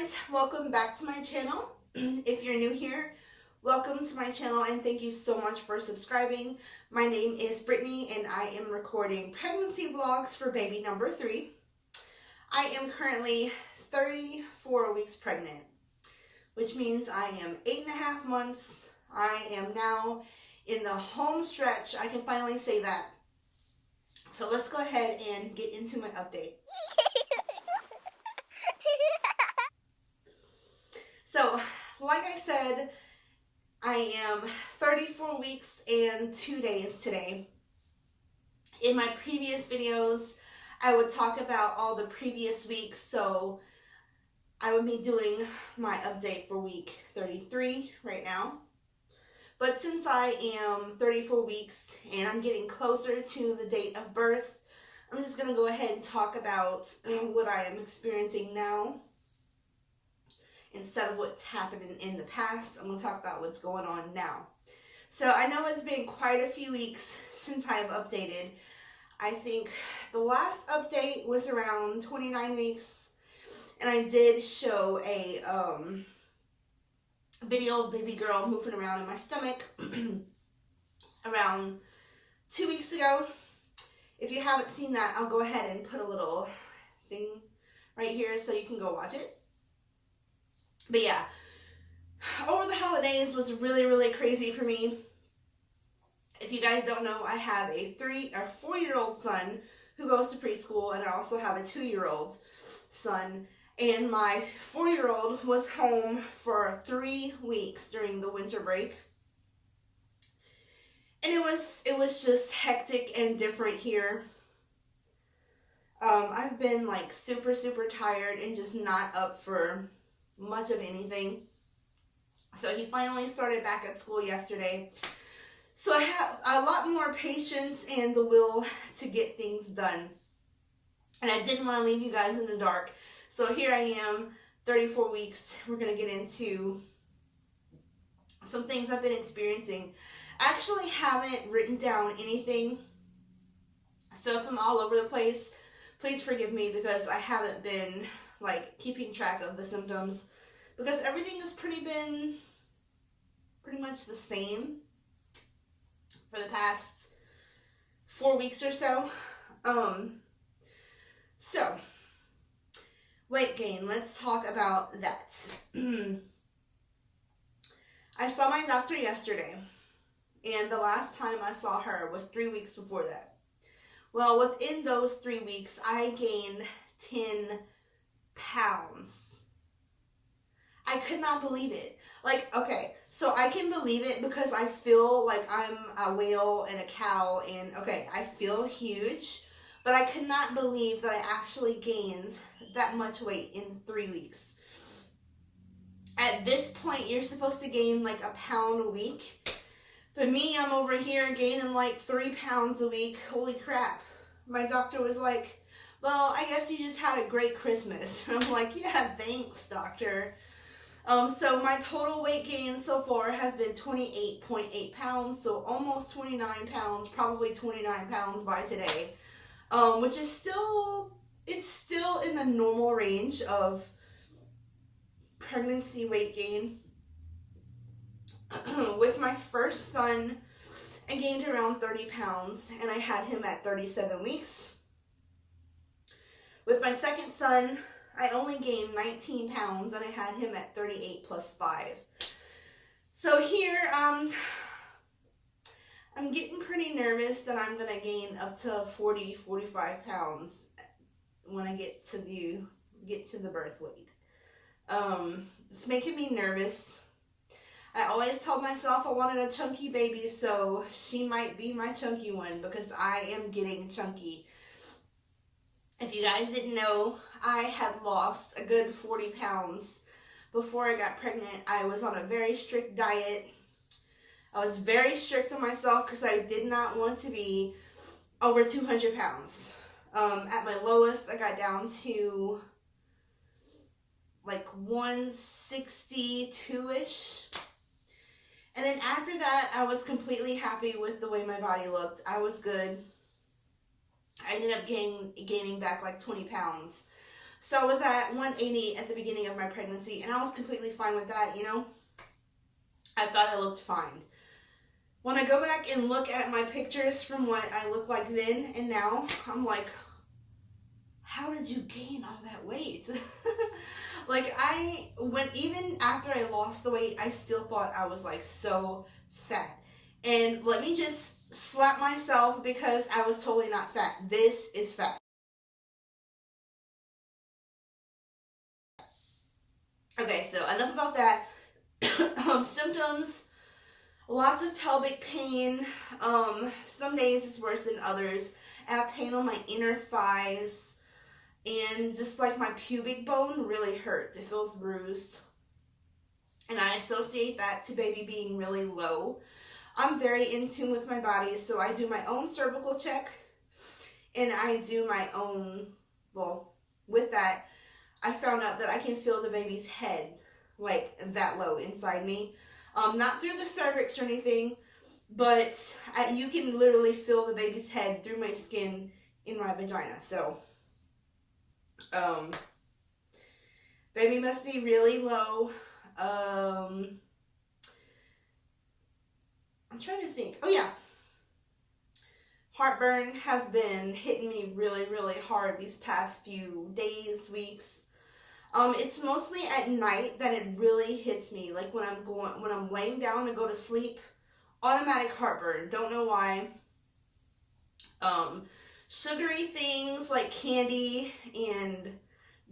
guys, welcome back to my channel. If you're new here, welcome to my channel and thank you so much for subscribing. My name is Brittany and I am recording pregnancy vlogs for baby number 3. I am currently 34 weeks pregnant, which means I am 8.5 months. I am now in the home stretch. I can finally say that. So let's go ahead and get into my update. So, like I said, I am 34 weeks and 2 days today. In my previous videos, I would talk about all the previous weeks, so I would be doing my update for week 33 right now. But since I am 34 weeks and I'm getting closer to the date of birth, I'm just going to go ahead and talk about what I am experiencing now. Instead of what's happened in the past, I'm going to talk about what's going on now. So I know it's been quite a few weeks since I have updated. I think the last update was around 29 weeks, and I did show a video of baby girl moving around in my stomach around 2 weeks ago. If you haven't seen that, I'll go ahead and put a little thing right here so you can go watch it. But yeah, over the holidays was really crazy for me. If you guys don't know, I have a 4-year-old son who goes to preschool, and I also have a 2-year-old son. And my 4-year-old was home for 3 weeks during the winter break. And it was just hectic and different here. I've been like super tired and just not up for much of anything. So he finally started back at school yesterday. So I have a lot more patience and the will to get things done. And I didn't want to leave you guys in the dark. So here I am, 34 weeks. We're going to get into some things I've been experiencing. I actually haven't written down anything. So if I'm all over the place, please forgive me because I haven't been like keeping track of the symptoms, because everything has pretty much the same for the past 4 weeks or so. So weight gain, let's talk about that. I saw my doctor yesterday, and the last time I saw her was 3 weeks before that. Well, within those 3 weeks, I gained 10 pounds. I could not believe it. Like, okay, so I can believe it because I feel like I'm a whale and a cow, and okay, I feel huge, but I could not believe that I actually gained that much weight in 3 weeks. At this point, you're supposed to gain like a pound a week, but me, I'm over here gaining like 3 pounds a week. Holy crap. My doctor was like, well, I guess you just had a great Christmas. And I'm like, yeah, thanks, doctor. So my total weight gain so far has been 28.8 pounds, so almost 29 pounds, probably 29 pounds by today, which is still in the normal range of pregnancy weight gain. With my first son, I gained around 30 pounds, and I had him at 37 weeks. With my second son, I only gained 19 pounds, and I had him at 38 plus 5. So here, I'm getting pretty nervous that I'm going to gain up to 45 pounds when I get to the birth weight. It's making me nervous. I always told myself I wanted a chunky baby, so she might be my chunky one because I am getting chunky. If you guys didn't know, I had lost a good 40 pounds before I got pregnant. I was on a very strict diet. I was very strict on myself because I did not want to be over 200 pounds. At my lowest, I got down to like 162-ish. And then after that, I was completely happy with the way my body looked. I was good. I ended up gaining back like 20 pounds. So I was at 180 at the beginning of my pregnancy, and I was completely fine with that, you know. I thought I looked fine. When I go back and look at my pictures from what I look like then and now, I'm like, how did you gain all that weight? Like, even after I lost the weight, I still thought I was like so fat. And let me just slap myself because I was totally not fat. This is fat. Okay, so enough about that. Symptoms, lots of pelvic pain. Some days it's worse than others. I have pain on my inner thighs, and just like my pubic bone really hurts. It feels bruised. And I associate that to baby being really low. I'm very in tune with my body, so I do my own cervical check, and I do my own, well, with that, I found out that I can feel the baby's head like that low inside me. Not through the cervix or anything, but you can literally feel the baby's head through my skin in my vagina. So, baby must be really low. I'm trying to think. Oh yeah. Heartburn has been hitting me really, really hard these past few days, weeks. It's mostly at night that it really hits me. Like when I'm laying down to go to sleep, automatic heartburn. Don't know why. Sugary things like candy and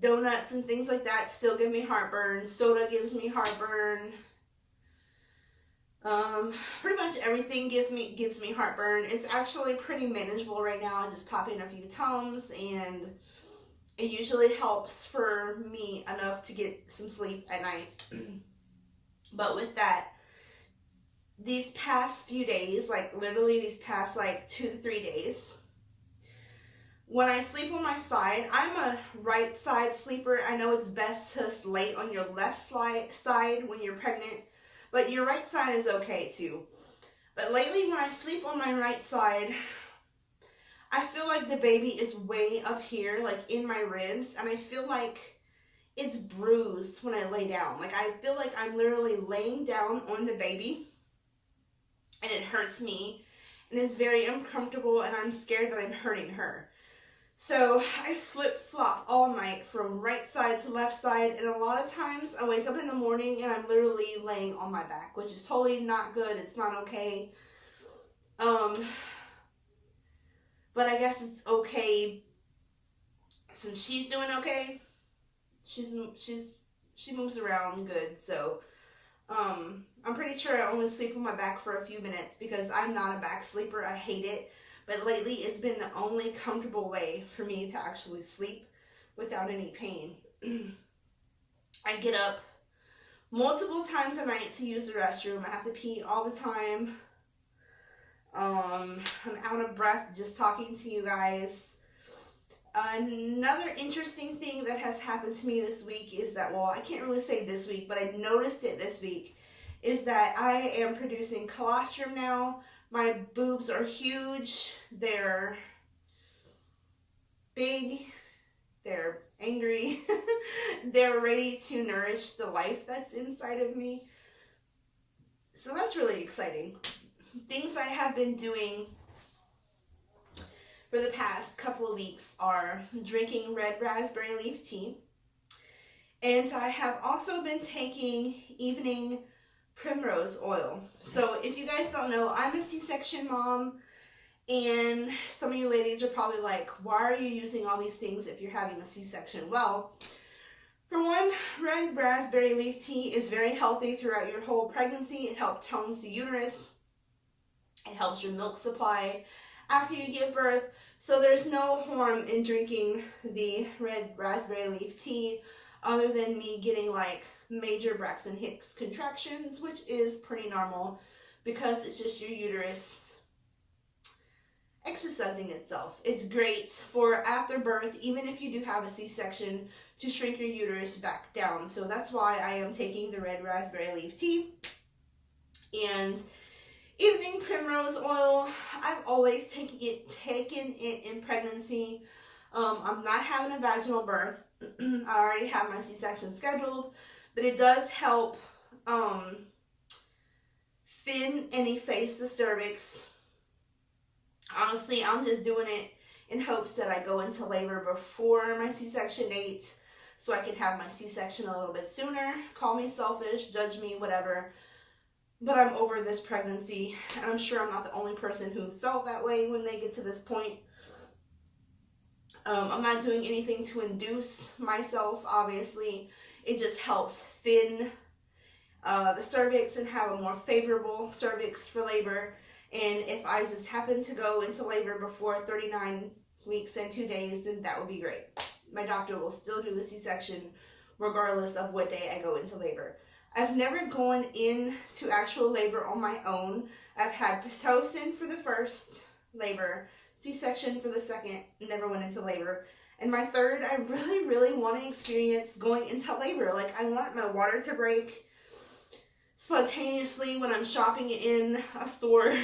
donuts and things like that still give me heartburn. Soda gives me heartburn. Pretty much everything gives me heartburn. It's actually pretty manageable right now. I just pop in a few Tums, and it usually helps for me enough to get some sleep at night. But with that, these past few days, like literally these past like 2 to 3 days, when I sleep on my side, I'm a right side sleeper. I know it's best to lay on your left side when you're pregnant, but your right side is okay too. But lately when I sleep on my right side, I feel like the baby is way up here, like in my ribs, and I feel like it's bruised when I lay down. Like I feel like I'm literally laying down on the baby, and it hurts me, and it's very uncomfortable, and I'm scared that I'm hurting her. So I flip-flop all night from right side to left side, and a lot of times I wake up in the morning and I'm literally laying on my back, which is totally not good. It's not okay. But I guess it's okay since she's doing okay. She moves around good, so I'm pretty sure I only sleep on my back for a few minutes because I'm not a back sleeper. I hate it. But lately, it's been the only comfortable way for me to actually sleep without any pain. I get up multiple times a night to use the restroom. I have to pee all the time. I'm out of breath just talking to you guys. Another interesting thing that has happened to me this week is that, well, I can't really say this week, but I noticed it this week, is that I am producing colostrum now. My boobs are huge, they're big, they're angry, they're ready to nourish the life that's inside of me. So that's really exciting. Things I have been doing for the past couple of weeks are drinking red raspberry leaf tea. And I have also been taking evening Primrose oil. So if you guys don't know, I'm a C-section mom, and some of you ladies are probably like, why are you using all these things if you're having a C-section? Well, for one, red raspberry leaf tea is very healthy throughout your whole pregnancy. It helps tones the uterus. It helps your milk supply after you give birth. So there's no harm in drinking the red raspberry leaf tea other than me getting like major Braxton Hicks contractions, which is pretty normal because it's just your uterus exercising itself. It's great for after birth, even if you do have a C-section, to shrink your uterus back down. So that's why I am taking the red raspberry leaf tea. And evening primrose oil, I've always taken it in pregnancy. I'm not having a vaginal birth. I already have my C-section scheduled, but it does help thin and efface the cervix. Honestly, I'm just doing it in hopes that I go into labor before my C-section date so I can have my C-section a little bit sooner. Call me selfish, judge me, whatever. But I'm over this pregnancy, and I'm sure I'm not the only person who felt that way when they get to this point. I'm not doing anything to induce myself, obviously. It just helps thin the cervix and have a more favorable cervix for labor. And if I just happen to go into labor before 39 weeks and 2 days, then that would be great. My doctor will still do a C-section regardless of what day I go into labor. I've never gone into actual labor on my own. I've had Pitocin for the first labor, C-section for the second, never went into labor. And my third, I really, really want to experience going into labor. Like, I want my water to break spontaneously when I'm shopping in a store.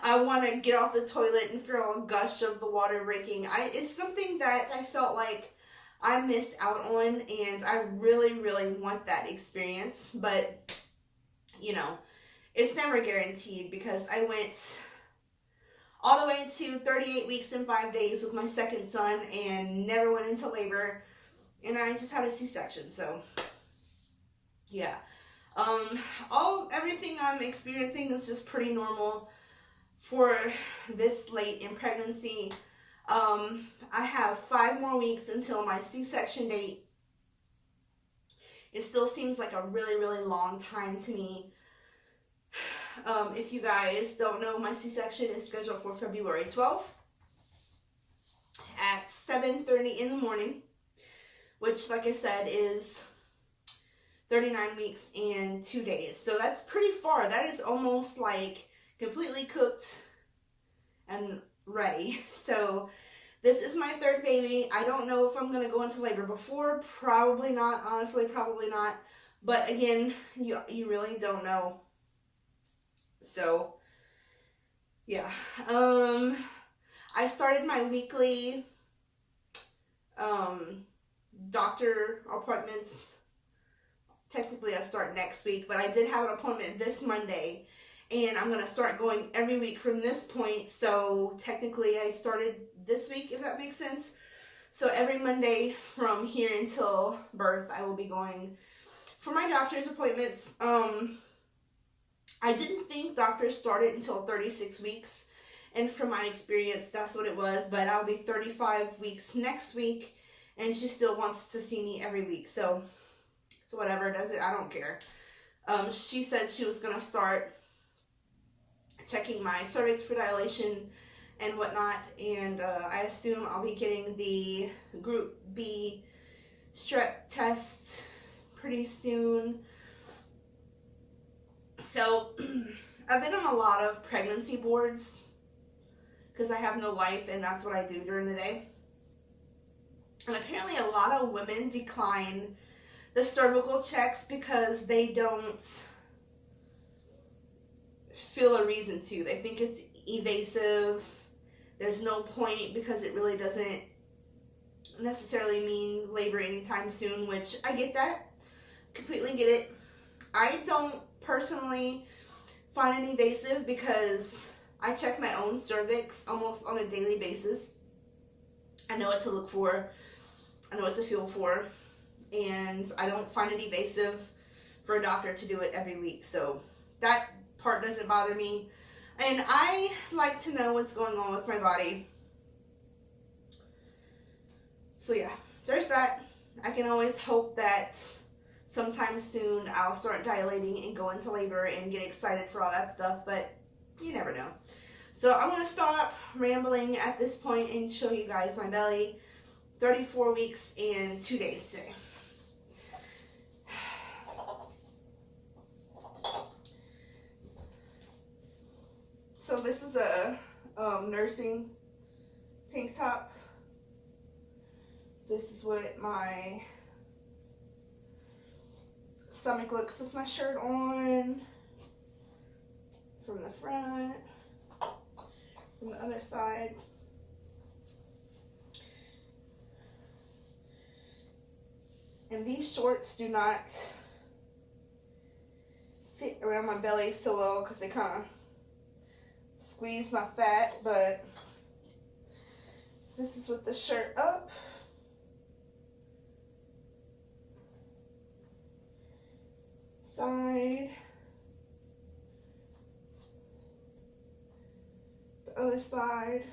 I want to get off the toilet and feel a gush of the water breaking. It's something that I felt like I missed out on, and I really, really want that experience. But, you know, it's never guaranteed, because I went all the way to 38 weeks and 5 days with my second son and never went into labor, and I just had a C-section. So yeah, everything I'm experiencing is just pretty normal for this late in pregnancy. I have 5 more weeks until my C-section date. It still seems like a really, really long time to me. If you guys don't know, my C-section is scheduled for February 12th at 7:30 in the morning, which, like I said, is 39 weeks and 2 days. So that's pretty far. That is almost like completely cooked and ready. So this is my third baby. I don't know if I'm going to go into labor before. Probably not. Honestly, probably not. But again, you really don't know. So, yeah. I started my weekly doctor appointments. Technically, I start next week, but I did have an appointment this Monday, and I'm going to start going every week from this point. So, technically, I started this week, if that makes sense. So, every Monday from here until birth, I will be going for my doctor's appointments. I didn't think doctors started until 36 weeks, and from my experience, that's what it was. But I'll be 35 weeks next week, and she still wants to see me every week. So whatever, does it? I don't care. She said she was going to start checking my cervix for dilation and whatnot, and I assume I'll be getting the Group B strep test pretty soon. So, I've been on a lot of pregnancy boards because I have no life, and that's what I do during the day. And apparently a lot of women decline the cervical checks because they don't feel a reason to. They think it's evasive. There's no point because it really doesn't necessarily mean labor anytime soon, which I get that. Completely get it. I don't personally find it evasive because I check my own cervix almost on a daily basis. I know what to look for. I know what to feel for. And I don't find it evasive for a doctor to do it every week. So that part doesn't bother me. And I like to know what's going on with my body. So yeah, there's that. I can always hope that sometime soon I'll start dilating and go into labor and get excited for all that stuff, but you never know. So I'm going to stop rambling at this point and show you guys my belly. 34 weeks and 2 days today. So this is a nursing tank top. This is what my stomach looks with my shirt on from the front, from the other side. And these shorts do not fit around my belly so well because they kind of squeeze my fat, but this is with the shirt up. Side. The other side.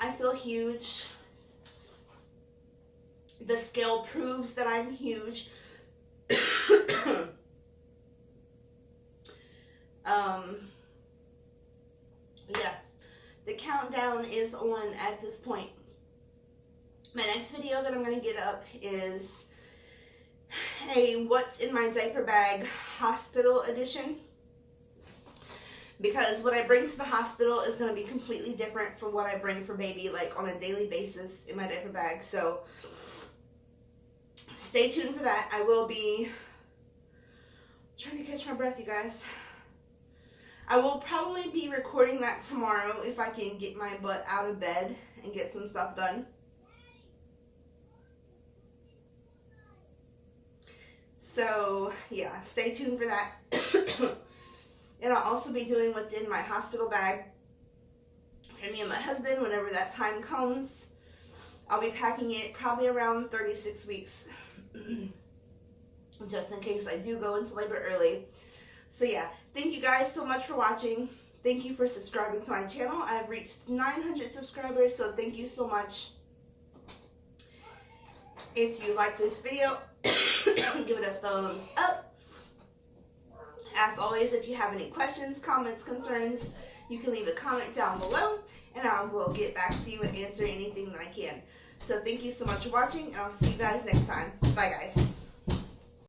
I feel huge. The scale proves that I'm huge. Yeah, the countdown is on at this point. My next video that I'm going to get up is a what's in my diaper bag hospital edition, because what I bring to the hospital is going to be completely different from what I bring for baby, like on a daily basis in my diaper bag. So stay tuned for that. I will be trying to catch my breath, you guys. I will probably be recording that tomorrow if I can get my butt out of bed and get some stuff done. So yeah, stay tuned for that. And I'll also be doing what's in my hospital bag for me and my husband whenever that time comes. I'll be packing it probably around 36 weeks. Just in case I do go into labor early. So yeah, thank you guys so much for watching. Thank you for subscribing to my channel. I've reached 900 subscribers, so thank you so much. If you like this video, give it a thumbs up. As always, if you have any questions, comments, concerns, you can leave a comment down below, and I will get back to you and answer anything that I can. So thank you so much for watching, and I'll see you guys next time. Bye, guys.